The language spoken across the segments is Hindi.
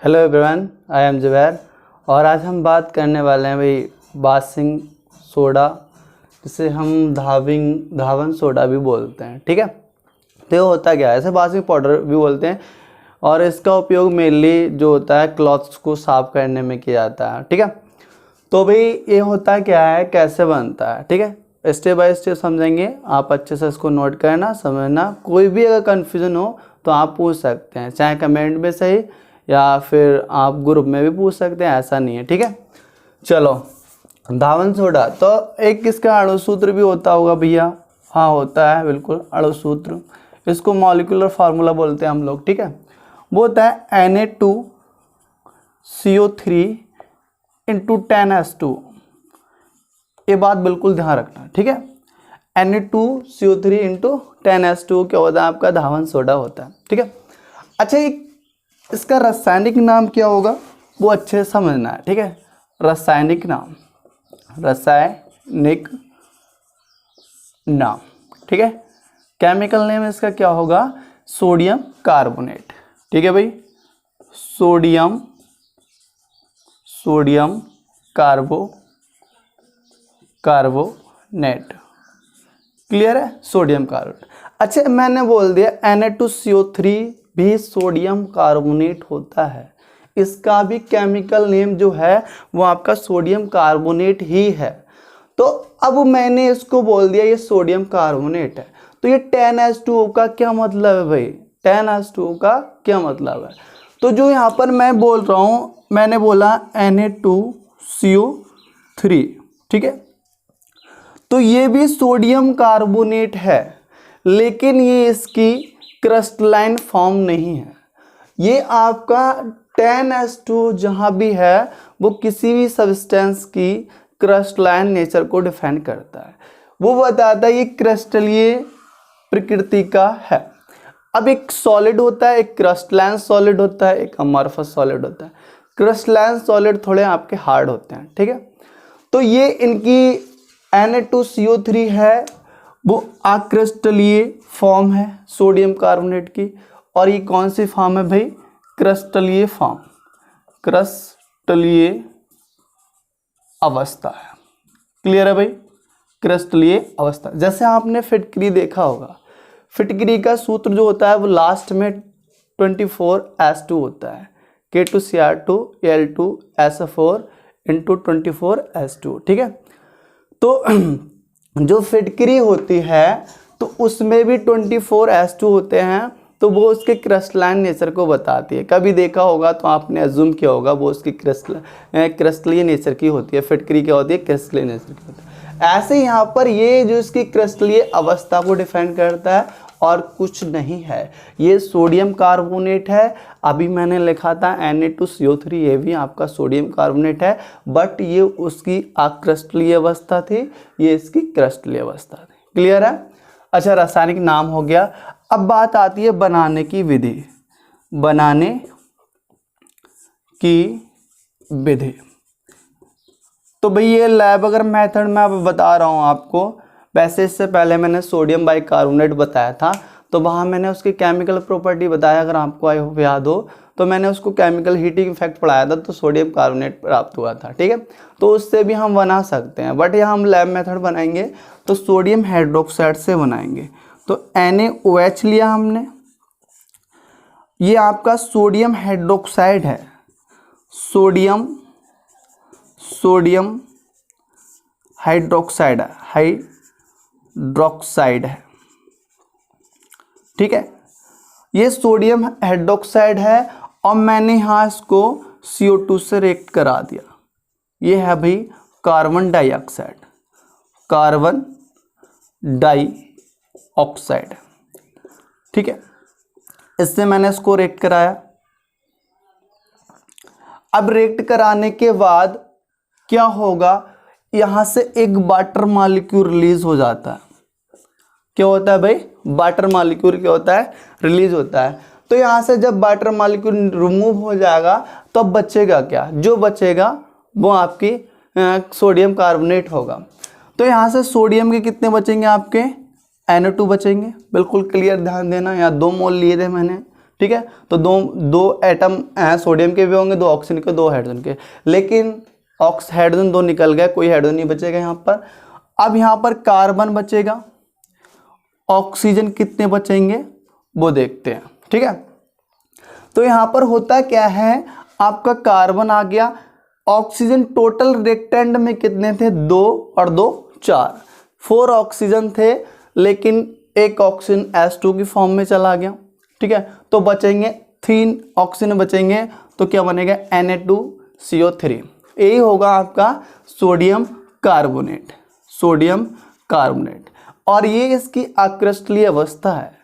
Hello everyone, I am Zubair और आज हम बात करने वाले हैं भाई बासिंग सोडा, जिसे हम धावन सोडा भी बोलते हैं। ठीक है, तो ये होता क्या है, इसे बासिंग पाउडर भी बोलते हैं और इसका उपयोग मेनली जो होता है क्लॉथ्स को साफ करने में किया जाता है। ठीक है, तो भाई ये होता क्या है, कैसे बनता है, ठीक है, स्टेप बाय स्टेप समझेंगे। आप अच्छे से इसको नोट करना, समझना। कोई भी अगर कन्फ्यूजन हो तो आप पूछ सकते हैं, चाहे कमेंट में सही या फिर आप ग्रुप में भी पूछ सकते हैं, ऐसा नहीं है। ठीक है, चलो धावन सोडा तो एक इसका अणुसूत्र भी होता होगा भैया। हाँ होता है, बिल्कुल अणुसूत्र। इसको मॉलिक्यूलर फार्मूला बोलते हैं हम लोग। ठीक है, वो होता है Na2CO3 इंटू 10H2। ये बात बिल्कुल ध्यान रखना, ठीक है। Na2CO3 इंटू 10H2 क्या होता है, आपका धावन सोडा होता है। ठीक है, अच्छा इसका रासायनिक नाम क्या होगा वो अच्छे से समझना है। ठीक है, रासायनिक नाम, ठीक है। केमिकल नेम इसका क्या होगा, सोडियम कार्बोनेट। ठीक है भाई, सोडियम कार्बोनेट, क्लियर है, सोडियम कार्बोनेट। अच्छा मैंने बोल दिया Na2CO3 भी सोडियम कार्बोनेट होता है, इसका भी केमिकल नेम जो है वो आपका सोडियम कार्बोनेट ही है। तो अब मैंने इसको बोल दिया ये सोडियम कार्बोनेट है, तो ये 10H2O का क्या मतलब है भाई, 10H2O का क्या मतलब है। तो जो यहाँ पर मैं बोल रहा हूँ, मैंने बोला Na2CO3, ठीक है, तो ये भी सोडियम कार्बोनेट है, लेकिन ये इसकी क्रिस्टलाइन फॉर्म नहीं है। ये आपका 10H2 जहाँ भी है वो किसी भी सब्सटेंस की क्रिस्टलाइन नेचर को डिफाइन करता है, वो बताता है ये क्रिस्टलीय प्रकृति का है। अब एक सॉलिड होता है, एक क्रिस्टलाइन सॉलिड होता है, एक अमॉर्फस सॉलिड होता है। क्रिस्टलाइन सॉलिड थोड़े आपके हार्ड होते हैं, ठीक है। तो ये इनकी Na2CO3 है वो अक्रिस्टलीय फॉर्म है सोडियम कार्बोनेट की, और ये कौन सी फॉर्म है भाई, क्रिस्टलीय फॉर्म, क्रिस्टलीय अवस्था है। क्लियर है भाई, क्रिस्टलीय अवस्था। जैसे आपने फिटकरी देखा होगा, फिटकरी का सूत्र जो होता है वो लास्ट में 24S2 होता है, K2Cr2Al2SO4 इंटू 24S2। ठीक है, तो जो फिटकरी होती है तो उसमें भी 24S2 होते हैं, तो वो उसके क्रिस्टलाइन नेचर को बताती है। कभी देखा होगा तो आपने अज्यूम किया होगा वो उसकी क्रिस्टलीय नेचर की होती है। फिटकरी क्या होती है, क्रिस्टलीय नेचर की होती है। ऐसे यहाँ पर ये जो इसकी क्रिस्टलीय अवस्था को डिफाइन करता है और कुछ नहीं है, ये सोडियम कार्बोनेट है। अभी मैंने लिखा था Na2CO3, ये भी आपका सोडियम कार्बोनेट है, बट ये उसकी अक्रिस्टलीय अवस्था थी, ये इसकी क्रिस्टलीय अवस्था थी। क्लियर है। अच्छा रासायनिक नाम हो गया। अब बात आती है बनाने की विधि, बनाने की विधि। तो भाई ये लैब अगर मेथड मैं अब बता रहा हूँ आपको, वैसे इससे पहले मैंने सोडियम बाइकार्बोनेट बताया था, तो वहाँ मैंने उसकी केमिकल प्रॉपर्टी बताया, अगर आपको आई होप याद हो, तो मैंने उसको केमिकल हीटिंग इफेक्ट पढ़ाया था, तो सोडियम कार्बोनेट प्राप्त हुआ था। ठीक है, तो उससे भी हम बना सकते हैं, बट यहाँ हम लैब मेथड बनाएंगे तो सोडियम हाइड्रोक्साइड से बनाएंगे। तो NaOH लिया हमने, ये आपका सोडियम हाइड्रोक्साइड है, सोडियम हाइड्रोक्साइड है, ठीक है, ये सोडियम हाइड्रोक्साइड है और मैंने यहाँ इसको CO2 से रिएक्ट करा दिया। ये है भाई कार्बन डाइऑक्साइड, ठीक है, इससे मैंने इसको रिएक्ट कराया। अब रिएक्ट कराने के बाद क्या होगा, यहां से एक वाटर मॉलिक्यूल रिलीज हो जाता है। क्या होता है भाई, वाटर मॉलिक्यूल क्या होता है, रिलीज होता है। तो यहां से जब वाटर मॉलिक्यूल रिमूव हो जाएगा तो अब बचेगा क्या, जो बचेगा वो आपकी सोडियम कार्बोनेट होगा। तो यहां से सोडियम के कितने बचेंगे, आपके Na2 बचेंगे। बिल्कुल क्लियर, ध्यान देना। यहाँ 2 मोल लिए थे मैंने, ठीक है। तो दो एटम हैं सोडियम के भी होंगे, दो ऑक्सीजन के, दो हाइड्रोजन के, लेकिन हाइड्रोजन दो निकल गए, कोई हाइड्रोजन नहीं बचेगा यहाँ पर। अब यहाँ पर कार्बन बचेगा, ऑक्सीजन कितने बचेंगे वो देखते हैं, ठीक है। तो यहाँ पर होता क्या है, आपका कार्बन आ गया, ऑक्सीजन टोटल रिएक्टेंट में कितने थे, 2 और 2 4, 4 ऑक्सीजन थे, लेकिन एक ऑक्सीजन H2 की फॉर्म में चला गया, ठीक है। तो बचेंगे 3 ऑक्सीजन बचेंगे, तो क्या बनेगा Na2CO3। यही होगा आपका सोडियम कार्बोनेट, सोडियम कार्बोनेट। और ये इसकी अक्रिस्टलीय अवस्था है।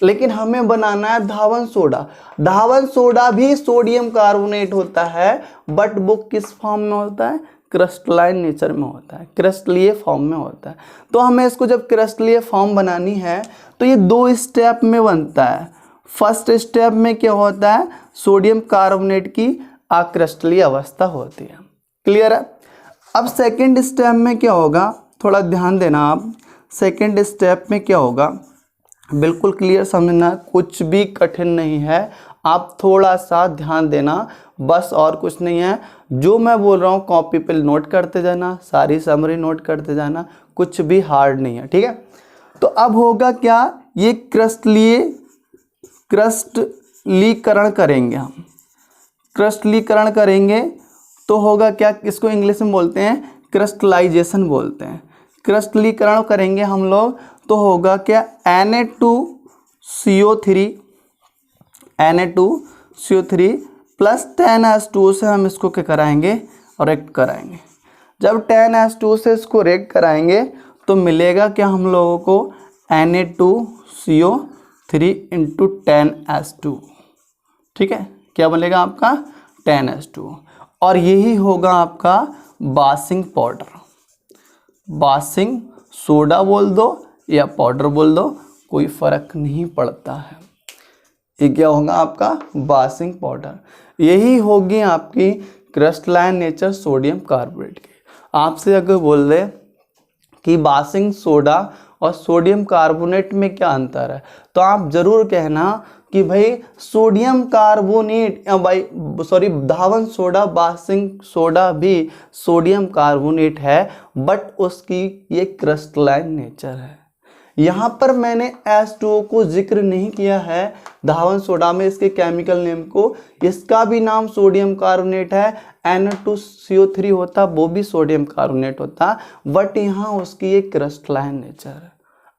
लेकिन हमें बनाना है धावन सोडा। धावन सोडा भी सोडियम कार्बोनेट होता है, बट वो किस फॉर्म में होता है, क्रिस्टलाइन नेचर में होता है, क्रिस्टलीय फॉर्म में होता है। तो हमें इसको जब क्रिस्टलीय फॉर्म बनानी है तो ये 2 स्टेप में बनता है। फर्स्ट स्टेप में क्या होता है, सोडियम कार्बोनेट की अक्रिस्टलीय अवस्था होती है। क्लियर है। अब सेकेंड स्टेप में क्या होगा, थोड़ा ध्यान देना आप। सेकेंड स्टेप में क्या होगा, बिल्कुल क्लियर समझना, कुछ भी कठिन नहीं है, आप थोड़ा सा ध्यान देना बस, और कुछ नहीं है। जो मैं बोल रहा हूँ कॉपी पे नोट करते जाना, सारी समरी नोट करते जाना, कुछ भी हार्ड नहीं है, ठीक है। तो अब होगा क्या, ये क्रिस्टलीकरण करेंगे हम, क्रिस्टलीकरण करेंगे तो होगा क्या, इसको इंग्लिश में बोलते हैं क्रिस्टलाइजेशन बोलते हैं। क्रिस्टलीकरण करेंगे हम लोग तो होगा क्या, Na2CO3 प्लस 10H2 से हम इसको क्या कराएंगे, रिएक्ट कराएंगे। जब 10H2 से इसको रिएक्ट कराएंगे तो मिलेगा क्या हम लोगों को, Na2CO3 इंटू 10H2, ठीक है। क्या बनेगा आपका 10H2, और यही होगा आपका बासिंग पाउडर। बासिंग सोडा बोल दो या पाउडर बोल दो, कोई फर्क नहीं पड़ता है। ये क्या होगा आपका बासिंग पाउडर। यही होगी आपकी क्रिस्टलाइन नेचर सोडियम कार्बोनेट की। आपसे अगर बोल दे कि बासिंग सोडा और सोडियम कार्बोनेट में क्या अंतर है, तो आप जरूर कहना कि भाई सोडियम कार्बोनेट, धावन सोडा, बासिंग सोडा भी सोडियम कार्बोनेट है, बट उसकी ये क्रिस्टलाइन नेचर है। यहाँ पर मैंने H2O को जिक्र नहीं किया है धावन सोडा में, इसके केमिकल नेम को, इसका भी नाम सोडियम कार्बोनेट है, Na2CO3 होता वो भी सोडियम कार्बोनेट होता, बट यहाँ उसकी एक क्रिस्टलाइन नेचर है।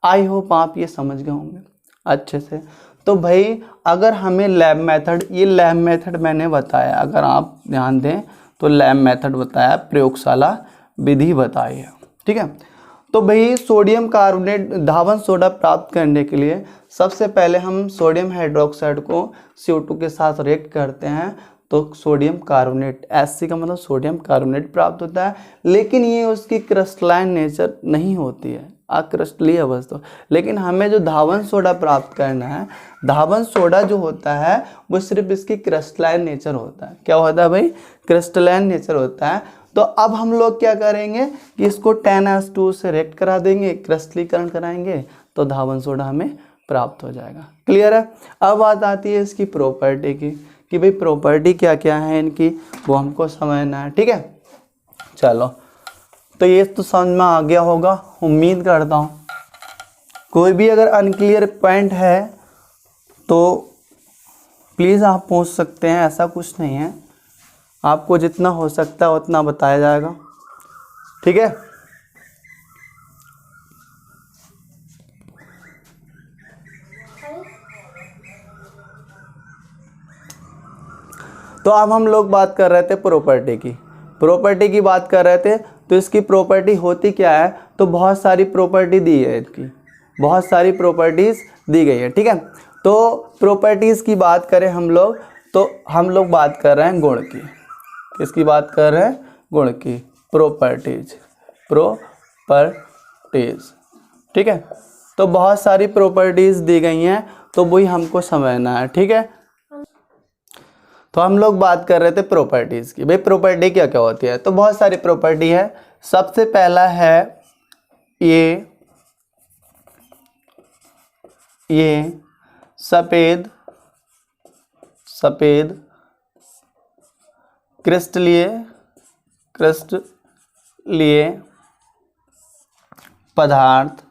आई होप आप ये समझ गए होंगे अच्छे से। तो भाई अगर हमें लैब मेथड, ये लैब मेथड मैंने बताया, अगर आप ध्यान दें तो लैब मेथड बताया, प्रयोगशाला विधि बताई है, ठीक है। तो भाई सोडियम कार्बोनेट धावन सोडा प्राप्त करने के लिए सबसे पहले हम सोडियम हाइड्रोक्साइड को CO2 के साथ रिएक्ट करते हैं, तो सोडियम कार्बोनेट, Sc का मतलब सोडियम कार्बोनेट प्राप्त होता है। लेकिन ये उसकी क्रिस्टलाइन नेचर नहीं होती है, अक्रिस्टलीय अवस्था। लेकिन हमें जो धावन सोडा प्राप्त करना है, धावन सोडा जो होता है वो सिर्फ इसकी क्रिस्टलाइन नेचर होता है। क्या होता है भाई, क्रिस्टलाइन नेचर होता है। तो अब हम लोग क्या करेंगे कि इसको 10H2 से रिएक्ट करा देंगे, क्रिस्टलीकरण कराएंगे, तो धावन सोडा हमें प्राप्त हो जाएगा। क्लियर है। अब बात आती है इसकी प्रॉपर्टी की, कि भाई प्रॉपर्टी क्या क्या है इनकी, वो हमको समझना है, ठीक है। चलो, तो ये तो समझ में आ गया होगा, उम्मीद करता हूँ। कोई भी अगर अनक्लियर पॉइंट है तो प्लीज़ आप पूछ सकते हैं, ऐसा कुछ नहीं है, आपको जितना हो सकता है उतना बताया जाएगा, ठीक है। तो अब हम लोग बात कर रहे थे प्रॉपर्टी की बात कर रहे थे। तो इसकी प्रॉपर्टी होती क्या है, तो बहुत सारी प्रॉपर्टी दी है, इसकी बहुत सारी प्रॉपर्टीज़ दी गई है, ठीक है। तो प्रॉपर्टीज़ की बात करें हम लोग, तो हम लोग बात कर रहे हैं गुण की। किसकी बात कर रहे हैं, गुण की, प्रॉपर्टीज, ठीक है। तो बहुत सारी प्रॉपर्टीज़ दी गई हैं, तो वही हमको समझना है, ठीक है। तो हम लोग बात कर रहे थे प्रॉपर्टीज़ की। भाई प्रॉपर्टी क्या क्या होती है, तो बहुत सारी प्रॉपर्टी है। सबसे पहला है ये सफ़ेद सफ़ेद क्रिस्टलीय पदार्थ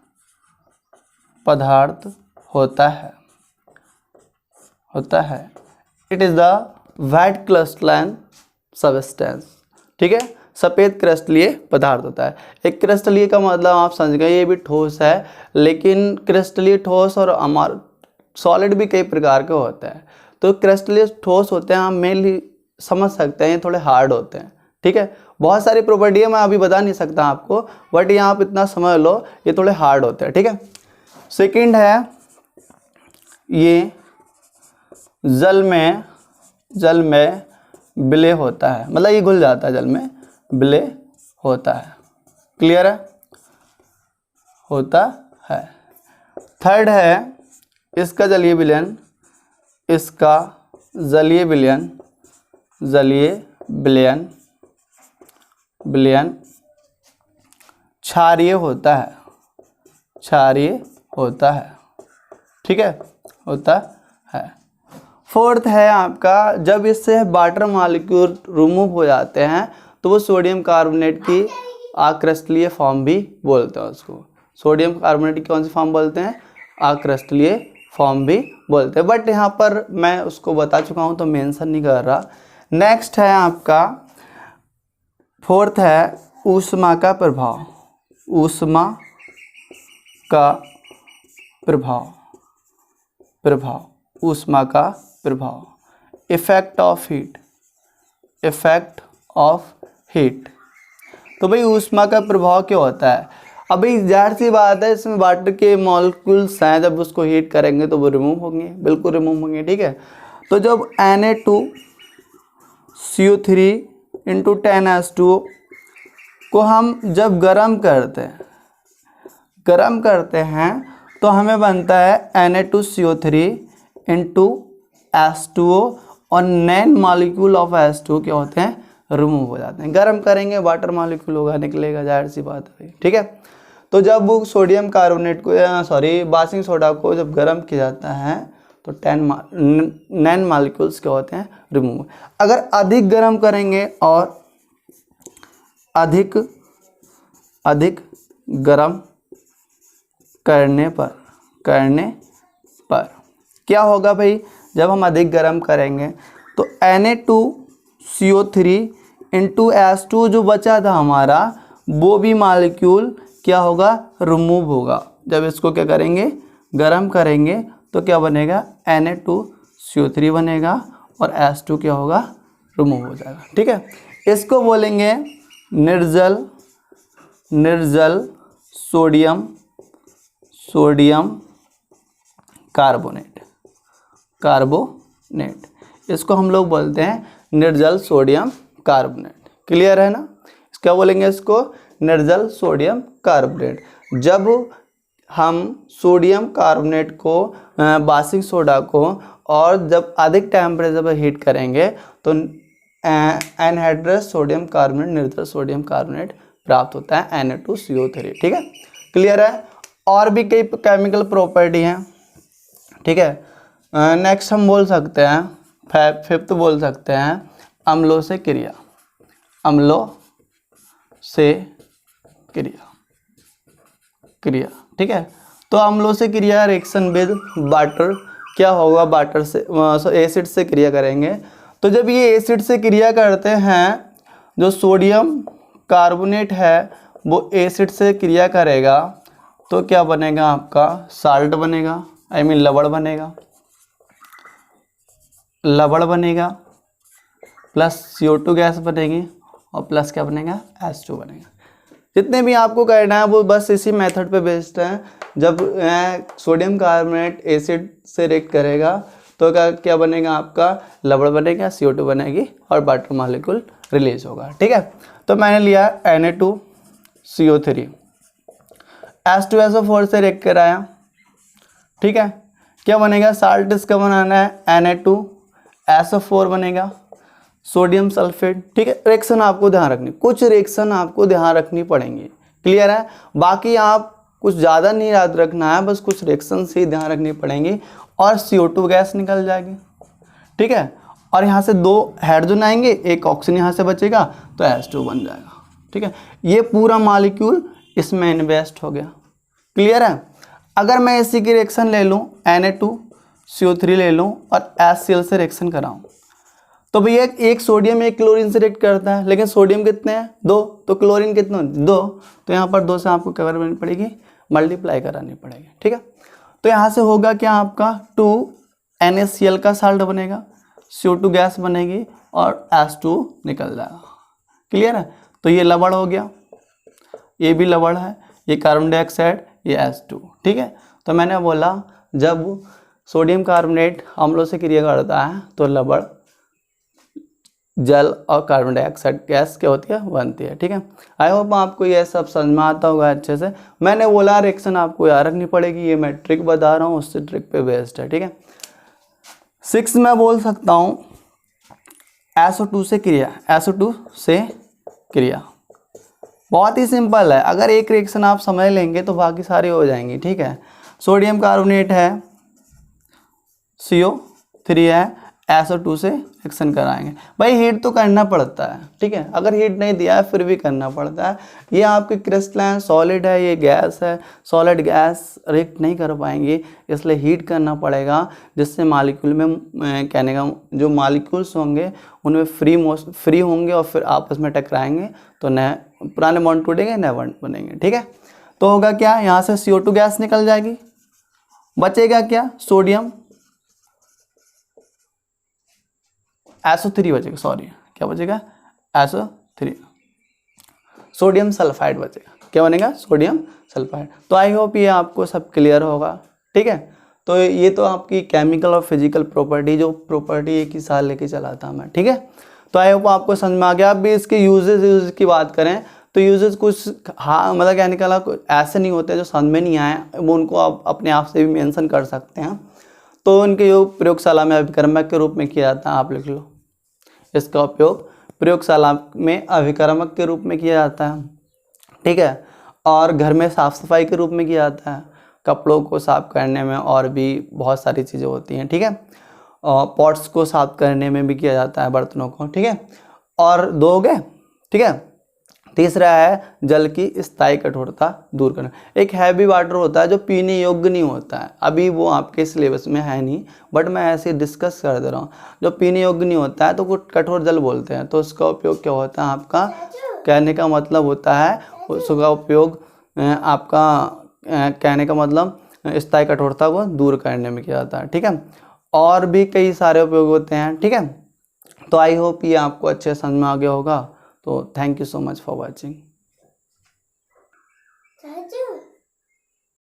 होता है। It is the white crystalline substance. ठीक है, सफ़ेद क्रिस्टलीय पदार्थ होता है। एक क्रिस्टलीय का मतलब आप समझ गए, ये भी ठोस है, लेकिन क्रिस्टलीय ठोस और हमारा सॉलिड भी कई प्रकार के होते हैं। तो क्रिस्टलीय ठोस होते हैं, हम मेनली समझ सकते हैं, ये थोड़े हार्ड होते हैं। ठीक है, बहुत सारी प्रॉपर्टी है, मैं अभी बता नहीं सकता आपको, बट यहाँ आप इतना समझ लो, ये थोड़े हार्ड होते हैं। ठीक है, सेकंड है ये जल में विलय होता है, मतलब ये घुल जाता है, जल में विलय होता है। क्लियर है? होता है। थर्ड है इसका जलीय विलयन क्षारीय होता है। ठीक है, होता है। फोर्थ है आपका, जब इससे वाटर मॉलिक्यूल रिमूव हो जाते हैं तो वो सोडियम कार्बोनेट की अक्रिस्टलीय फॉर्म भी बोलते हैं उसको। सोडियम कार्बोनेट की कौन सी फॉर्म बोलते हैं? अक्रिस्टलीय फॉर्म भी बोलते हैं, बट यहाँ पर मैं उसको बता चुका हूँ तो मेंशन नहीं कर रहा। नेक्स्ट है आपका फोर्थ है ऊष्मा का प्रभाव। Effect of heat. तो भाई ऊष्मा का प्रभाव क्या होता है? अभी जाहिर सी बात है, इसमें वाटर के मॉलिक्यूल्स हैं, जब उसको हीट करेंगे तो वो रिमूव होंगे, बिल्कुल रिमूव होंगे। ठीक है, तो जब Na2CO3 × 10H2O को हम जब गर्म करते हैं तो हमें बनता है Na2CO3 × H2O, और 9 मॉलिक्यूल ऑफ H2O क्या होते हैं? रिमूव हो जाते हैं। गर्म करेंगे वाटर मॉलिक्यूल होगा, निकलेगा, जाहिर सी बात है। ठीक है, तो जब वो सोडियम कार्बोनेट को बेकिंग सोडा को जब गर्म किया जाता है तो 9 मॉलिक्यूल्स क्या होते हैं? रिमूव। अगर अधिक गर्म करेंगे और अधिक गर्म करने पर क्या होगा भाई? जब हम अधिक गर्म करेंगे तो Na2CO3 × H2O जो बचा था हमारा, वो भी मॉलिक्यूल क्या होगा? रिमूव होगा। जब इसको क्या करेंगे? गर्म करेंगे तो क्या बनेगा? Na2CO3 बनेगा और H2 क्या होगा? रिमूव हो जाएगा। ठीक है, इसको बोलेंगे निर्जल सोडियम कार्बोनेट। इसको हम लोग बोलते हैं निर्जल सोडियम कार्बोनेट। क्लियर है ना? क्या बोलेंगे इसको? निर्जल सोडियम कार्बोनेट। जब हम सोडियम कार्बोनेट को बेकिंग सोडा को और जब अधिक टेम्परेचर पर हीट करेंगे तो एनहाइड्रस सोडियम कार्बोनेट, निर्जल सोडियम कार्बोनेट प्राप्त होता है, Na2CO3। ठीक है, क्लियर है? और भी कई केमिकल प्रॉपर्टी हैं। ठीक है, नेक्स्ट हम बोल सकते हैं, फिफ्थ बोल सकते हैं अम्लों से क्रिया। ठीक है, तो अम्लों से क्रिया रिएक्शन विद वाटर क्या होगा? वाटर से एसिड से क्रिया करेंगे। तो जब ये एसिड से क्रिया करते हैं, जो सोडियम कार्बोनेट है वो एसिड से क्रिया करेगा तो क्या बनेगा? आपका साल्ट बनेगा, लवण बनेगा, प्लस CO2 गैस बनेगी, और प्लस क्या बनेगा? H2 बनेगा। जितने भी आपको करना है वो बस इसी मेथड पे बेस्ड है। जब सोडियम कार्बोनेट एसिड से रिएक्ट करेगा तो क्या बनेगा? आपका लवण बनेगा, CO2 बनेगी और वाटर मॉलिक्यूल रिलीज होगा। ठीक है, तो मैंने लिया Na2CO3, H2SO4 से रिएक्ट कराया। ठीक है, क्या बनेगा? साल्ट इसका बनाना है, Na2SO4 बनेगा, सोडियम सल्फेट। ठीक है, रिएक्शन आपको ध्यान रखनी, कुछ रिएक्शन आपको ध्यान रखनी पड़ेंगी। क्लियर है? बाकी आप कुछ ज़्यादा नहीं याद रखना है, बस कुछ रिएक्शन से ही ध्यान रखनी पड़ेंगी और CO2 गैस निकल जाएगी। ठीक है, और यहाँ से 2 हाइड्रोजन आएंगे, एक ऑक्सीजन यहाँ से बचेगा तो H2 बन जाएगा। ठीक है, ये पूरा मॉलिक्यूल इसमें इन्वेस्ट हो गया। क्लियर है। अगर मैं इसी की रिएक्शन ले लूँ Na2CO3 ले लूँ और HCl से रिएक्शन कराऊँ तो भैया एक सोडियम एक क्लोरीन से रिएक्ट करता है, लेकिन सोडियम कितने हैं 2, तो क्लोरीन कितने 2, तो यहाँ पर 2 से आपको क्या करनी पड़ेगी, मल्टीप्लाई करानी पड़ेगी। ठीक है, तो यहाँ से होगा क्या आपका 2NaCl का साल्ट बनेगा, CO2 गैस बनेगी और H2 निकल जाएगा। क्लियर है। तो ये लवण हो गया, ये भी लवण है, ये कार्बन डाइऑक्साइड, ये H2। ठीक है, तो मैंने बोला जब सोडियम कार्बोनेट अम्लों से क्रिया करता है तो लवण जल और कार्बन डाइऑक्साइड गैस क्या होती है, बनती है। ठीक है, आई होप आपको ये सब समझ में आता होगा अच्छे से। मैंने बोला रिएक्शन आपको याद रखनी पड़ेगी, ये मैं ट्रिक बता रहा हूँ, उससे ट्रिक पे बेस्ड है। ठीक है, 6 मैं बोल सकता हूँ SO2 से क्रिया, SO2 से क्रिया बहुत ही सिंपल है। अगर एक रिएक्शन आप समझ लेंगे तो बाकी सारी हो जाएंगी। ठीक है, सोडियम कार्बोनेट है, CO3 है, SO2 से रिएक्शन कराएंगे। भाई हीट तो करना पड़ता है। ठीक है, अगर हीट नहीं दिया है फिर भी करना पड़ता है। ये आपके क्रिस्टलाइन सॉलिड है, ये गैस है, सॉलिड गैस रिएक्ट नहीं कर पाएंगे, इसलिए हीट करना पड़ेगा, जिससे मॉलिक्यूल में कहने का जो मॉलिक्यूल्स होंगे उनमें फ्री होंगे और फिर आपस में टकराएंगे तो नए पुराने बॉन्ड टूटेंगे, नए बॉन्ड बनेंगे। ठीक है, तो होगा क्या, यहाँ से CO2 गैस निकल जाएगी, बचेगा क्या, सोडियम SO3 बचेगा, सॉरी क्या बचेगा, SO3, सोडियम सल्फाइड बचेगा। क्या बनेगा, सोडियम सल्फाइड। तो आई होप ये आपको सब क्लियर होगा। ठीक है, तो ये तो आपकी केमिकल और फिजिकल प्रॉपर्टी, जो प्रॉपर्टी एक ही साल लेके चला था मैं। ठीक है, तो आई होप आपको समझ में आ गया। अब भी इसके यूजेस की बात करें तो यूजेस कुछ मतलब क्या निकला, ऐसे नहीं होते जो समझ में नहीं आए, वो उनको आप अपने आप से भी मेंशन कर सकते हैं। तो इनके उपयोग प्रयोगशाला में अभिकर्मक के रूप में किया जाता है, आप लिख लो। इसका उपयोग प्रयोगशाला में अभिकर्मक के रूप में किया जाता है। ठीक है, और घर में साफ सफाई के रूप में किया जाता है, कपड़ों को साफ करने में, और भी बहुत सारी चीज़ें होती हैं। ठीक है, और पॉट्स को साफ करने में भी किया जाता है, बर्तनों को। ठीक है, और 2 हो गए। ठीक है, तीसरा है जल की स्थायी कठोरता दूर करना। एक हैवी वाटर होता है जो पीने योग्य नहीं होता है, अभी वो आपके सिलेबस में है नहीं, बट मैं ऐसे डिस्कस कर दे रहा हूँ। जो पीने योग्य नहीं होता है तो वो कठोर जल बोलते हैं। तो उसका उपयोग क्या होता है, आपका कहने का मतलब होता है उसका उपयोग आपका कहने का मतलब स्थायी कठोरता को दूर करने में किया जाता है। ठीक है, और भी कई सारे उपयोग होते हैं। ठीक है, तो आई होप ये आपको अच्छे समझ में आ गया होगा। तो thank you so much for watching.